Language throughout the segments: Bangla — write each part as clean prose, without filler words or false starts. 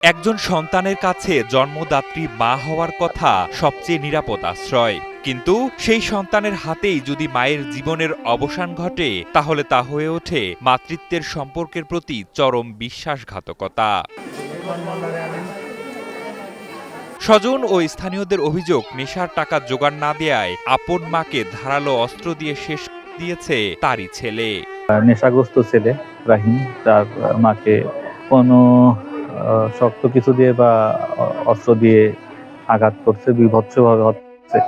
একজন সন্তানের কাছে জন্মদাত্রী মা হওয়ার কথা সবচেয়ে নিরাপদ আশ্রয়। কিন্তু সেই সন্তানের হাতেই যদি মায়ের জীবনের অবসান ঘটে, তাহলে তা হয়ে ওঠে মাতৃত্বের সম্পর্কের প্রতি চরম বিশ্বাসঘাতকতা। স্বজন ও স্থানীয়দের অভিযোগ, নেশার টাকা জোগাড় না দেয়ায় আপন মাকে ধারালো অস্ত্র দিয়ে শেষ দিয়েছে তারই ছেলে। নেশাগ্রস্ত ছেলে রাহিম তার মাকে কোনো শক্ত কিছু দিয়ে বা অস্ত্র দিয়ে আঘাত করছে, বীভৎসভাবে হচ্ছে।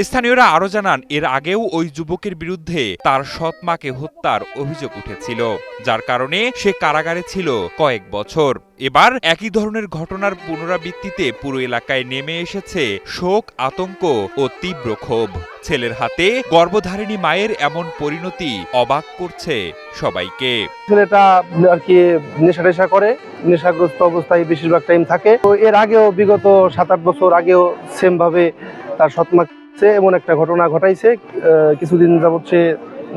স্থানীয়রা আরো জানান, এর আগেও ওই যুবকের বিরুদ্ধে তার সৎ মাকে হত্যার অভিযোগ উঠেছিল, যার কারণে সে কারাগারে ছিল কয়েক বছর। এবার একই ধরনের ঘটনার পুনরাবৃত্তিতে পুরো এলাকায় নেমে এসেছে শোক, আতঙ্ক ও তীব্র ক্ষোভ। ছেলের হাতে গর্ভধারিণী মায়ের এমন পরিণতি অবাক করছে সবাইকে। ছেলেটা আর কি নেশা করে, নেশাগ্রস্ত অবস্থায় বেশিরভাগ টাইম থাকে। তো এর আগেও বিগত 7-8 বছর আগেও সেম ভাবে তার সৎমা এমন একটা ঘটনা ঘটাইছে। কিছুদিন যাবৎ সে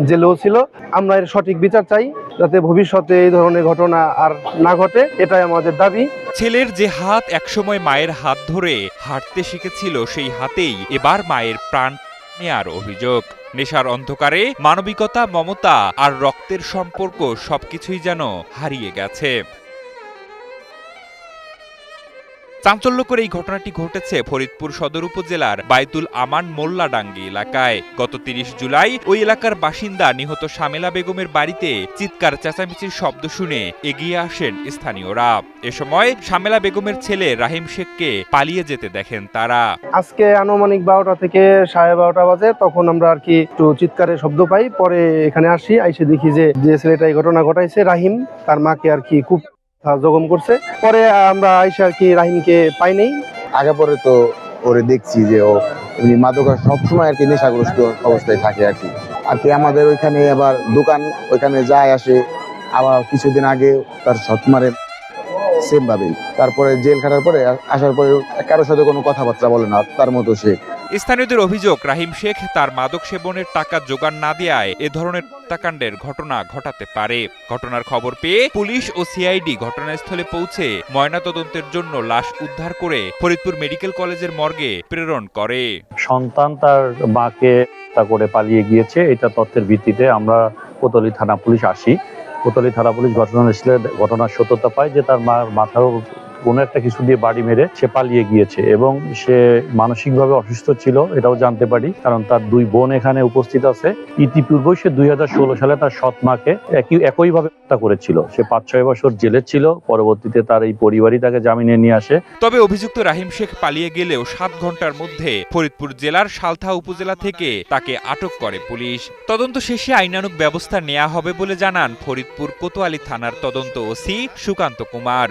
জেলেও ছিল। আমরা এর সঠিক বিচার চাই, যাতে ভবিষ্যতে এই ধরনের ঘটনা আর না ঘটে, এটাই আমাদের দাবি। ছেলের যে হাত একসময় মায়ের হাত ধরে হাঁটতে শিখেছিল, সেই হাতেই এবার মায়ের প্রাণ নেয়ার অভিযোগ। নেশার অন্ধকারে মানবিকতা, মমতা আর রক্তের সম্পর্ক সবকিছুই যেন হারিয়ে গেছে। চাঞ্চল্যকর এই ঘটনাটি ঘটেছে ফরিদপুর সদর উপজেলার বায়তুল আমান মোল্লাডাঙ্গি এলাকায়। গত ৩০ জুলাই ওই এলাকার বাসিন্দা নিহত শামেলা বেগমের বাড়িতে চিৎকার চেঁচামেচির শব্দ শুনে এগিয়ে আসেন স্থানীয়রা। এ সময় শামেলা বেগমের ছেলে রাহিম শেখকে পালিয়ে যেতে দেখেন তারা। আজকে আনুমানিক 12টা থেকে 12:30 বাজে, তখন আমরা আর কি একটু চিৎকারের শব্দ পাই। পরে এখানে আসি, আইসে দেখি যে ছেলেটা এই ঘটনা ঘটাইছে রাহিম, তার মাকে আর কি খুব জখম করছে। পরে আমরা আইসা আর কি রাহিমকে পাই নাই। আগে পরে তো ওরে দেখছি যে ও মাদক সবসময় আর কি নেশাগ্রস্ত অবস্থায় থাকে আর কি আমাদের ওইখানে আবার দোকান ওইখানে যায় আসে। আবার কিছুদিন আগে তার সৎমারে সেম ভাবেই, তারপরে জেল খাটার পরে আসার পরে কারোর সাথে কোনো কথাবার্তা বলে না, তার মতো সে। স্থানীয়দের অভিযোগ, রাহিম শেখ তার মাদক সেবনের টাকা জোগাড় না দেয়ায় এ ধরনের হত্যাকাণ্ডের ঘটনা ঘটাতে পারে। ঘটনার খবর পেয়ে পুলিশ ও সিআইডি ঘটনাস্থলে পৌঁছে ময়নাতদন্তের জন্য লাশ উদ্ধার করে ফরিদপুর মেডিকেল কলেজের মর্গে প্রেরণ করে। সন্তান তার মাকে হত্যা করে পালিয়ে গিয়েছে, এটা তথ্যের ভিত্তিতে আমরা কোতোয়ালি থানা পুলিশ আসি। কোতোয়ালি থানা পুলিশ ঘটনার সত্যতা পায় যে তার মার মাথার কোনো একটা কিছু দিয়ে বাড়ি মেরে সে পালিয়ে গিয়েছে এবং সে মানসিকভাবে অসুস্থ ছিল, এটাও জানতে পারি, কারণ তার 2 বোন এখানে উপস্থিত আছে। ইতিপূর্বে সে 2016 সালে তার সৎ মাকে একইভাবে হত্যা করেছিল। সে 5-6 বছর জেলে ছিল, পরবর্তীতে তার এই পরিবারই তাকে জামিনে নিয়ে আসে। তবে অভিযুক্ত রাহিম শেখ পালিয়ে গেলেও 7 ঘন্টার মধ্যে ফরিদপুর জেলার সালথা উপজেলা থেকে তাকে আটক করে পুলিশ। তদন্ত শেষে আইনানুগ ব্যবস্থা নেওয়া হবে বলে জানান ফরিদপুর কোতোয়ালি থানার তদন্ত ওসি সুকান্ত কুমার।